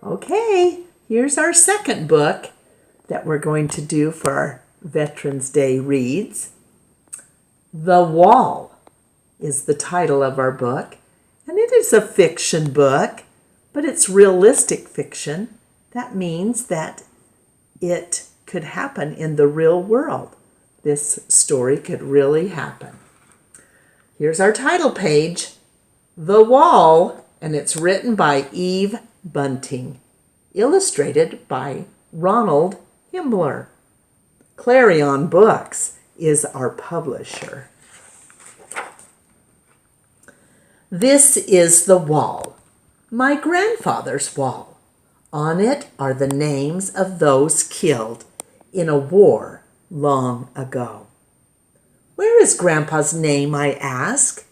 Okay, here's our second book that we're going to do for our Veterans Day reads. The Wall is the title of our book, and it is a fiction book, but it's realistic fiction. That means that it could happen in the real world. This story could really happen. Here's our title page, The Wall, and it's written by Eve Bunting, illustrated by Ronald Himmler. Clarion Books is our publisher. This is the wall, my grandfather's wall. On it are the names of those killed in a war long ago. Where is Grandpa's name, I ask?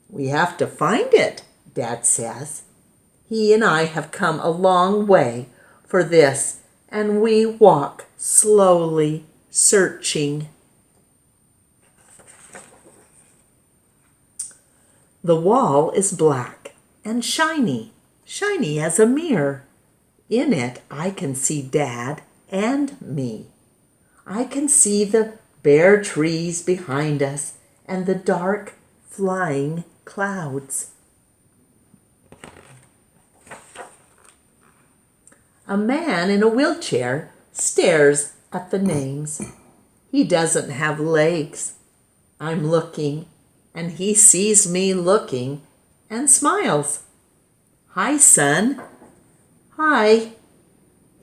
We have to find it, Dad says. He and I have come a long way for this, and we walk slowly, searching. The wall is black and shiny as a mirror. In it, I can see Dad and me. I can see the bare trees behind us and the dark, flying clouds. A man in a wheelchair stares at the names. He doesn't have legs. I'm looking, and he sees me looking and smiles. Hi, son. Hi.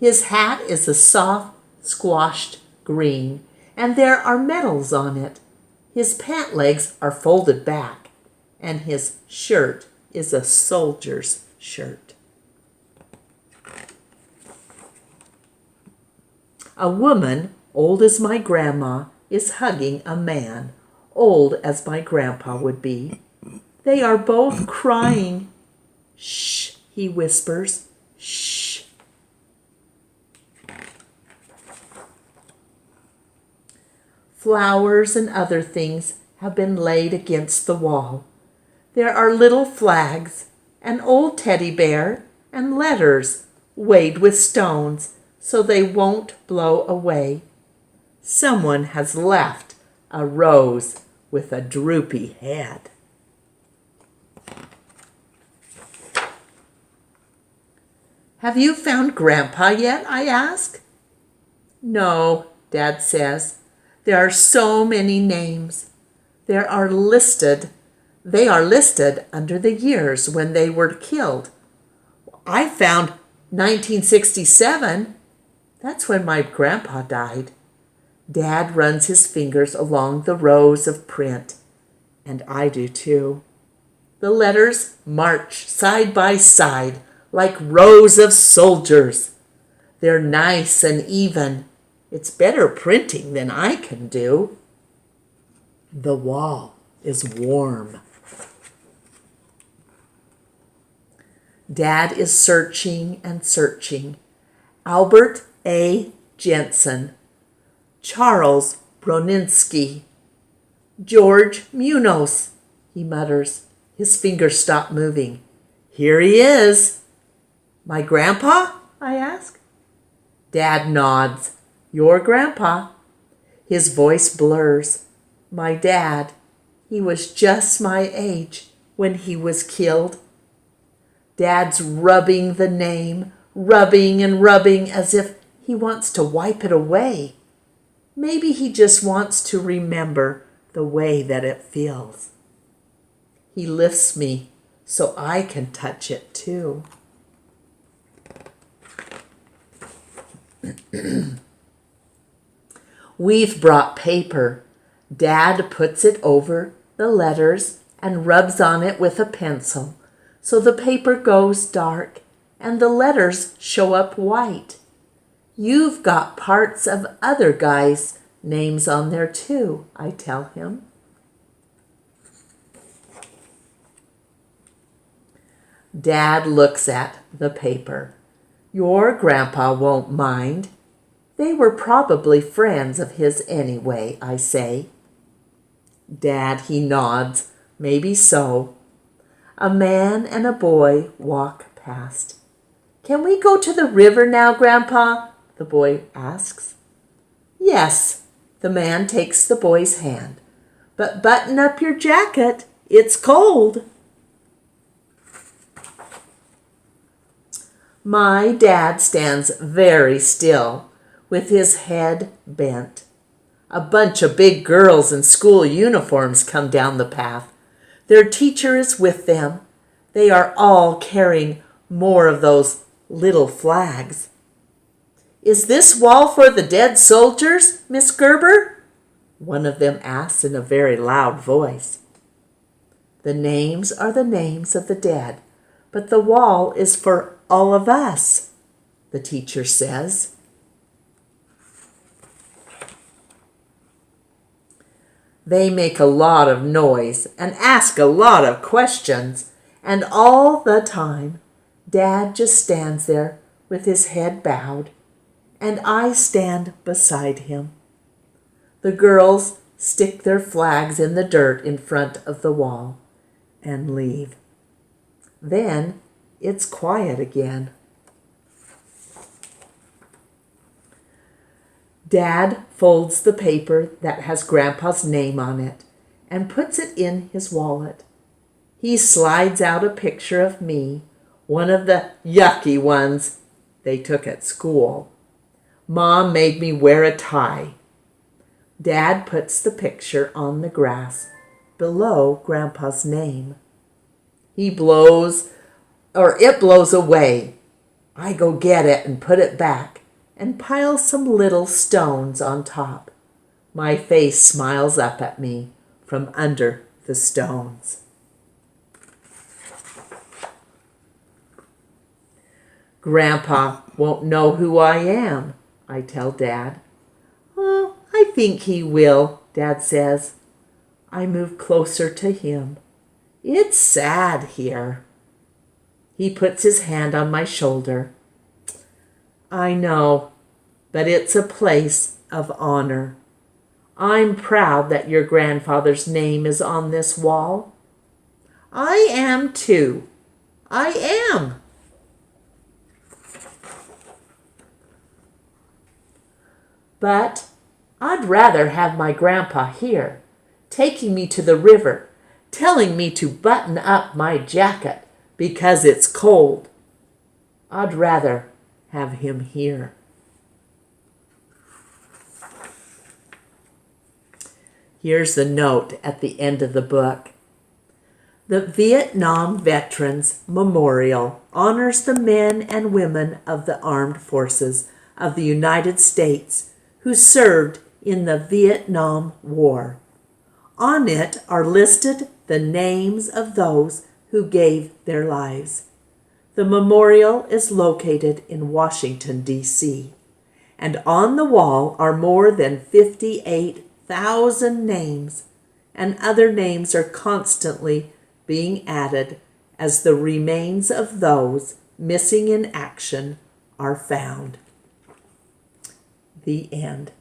His hat is a soft, squashed green, and there are medals on it. His pant legs are folded back, and his shirt is a soldier's shirt. A woman, old as my grandma, is hugging a man, old as my grandpa would be. They are both crying. Shh, he whispers. Shh. Flowers and other things have been laid against the wall. There are little flags, an old teddy bear, and letters weighed with stones so they won't blow away. Someone has left a rose with a droopy head. Have you found Grandpa yet, I ask? No, Dad says. There are so many names. They are listed under the years when they were killed. I found 1967. That's when my grandpa died. Dad runs his fingers along the rows of print, and I do too. The letters march side by side like rows of soldiers. They're nice and even. It's better printing than I can do. The wall is warm. Dad is searching and searching. Albert A. Jensen, Charles Broninsky, George Munoz, he mutters. His fingers stop moving. Here he is. My grandpa? I ask. Dad nods. Your grandpa. His voice blurs. My dad. He was just my age when he was killed. Dad's rubbing the name, rubbing and rubbing as if he wants to wipe it away. Maybe he just wants to remember the way that it feels. He lifts me so I can touch it too. We've brought paper. Dad puts it over the letters and rubs on it with a pencil, so the paper goes dark and the letters show up white. You've got parts of other guys' names on there too, I tell him. Dad looks at the paper. Your grandpa won't mind. They were probably friends of his anyway, I say. Dad, he nods. Maybe so. A man and a boy walk past. "Can we go to the river now, Grandpa?" the boy asks. "Yes." The man takes the boy's hand. "But button up your jacket. It's cold." My dad stands very still, with his head bent. A bunch of big girls in school uniforms come down the path. Their teacher is with them. They are all carrying more of those little flags. "Is this wall for the dead soldiers, Miss Gerber?" one of them asks in a very loud voice. "The names are the names of the dead, but the wall is for all of us," the teacher says. They make a lot of noise and ask a lot of questions, and all the time, Dad just stands there with his head bowed, and I stand beside him. The girls stick their flags in the dirt in front of the wall and leave. Then it's quiet again. Dad folds the paper that has Grandpa's name on it and puts it in his wallet. He slides out a picture of me, one of the yucky ones they took at school. Mom made me wear a tie. Dad puts the picture on the grass below Grandpa's name. It blows away. I go get it and put it back and pile some little stones on top. My face smiles up at me from under the stones. "Grandpa won't know who I am," I tell Dad. "Oh, I think he will," Dad says. I move closer to him. "It's sad here." He puts his hand on my shoulder. "I know, but it's a place of honor. I'm proud that your grandfather's name is on this wall." "I am too. I am." "But I'd rather have my grandpa here, taking me to the river, telling me to button up my jacket because it's cold. I'd rather have him here." Here's the note at the end of the book. The Vietnam Veterans Memorial honors the men and women of the armed forces of the United States who served in the Vietnam War. On it are listed the names of those who gave their lives. The memorial is located in Washington, D.C., and on the wall are more than 58,000 names, and other names are constantly being added as the remains of those missing in action are found. The end.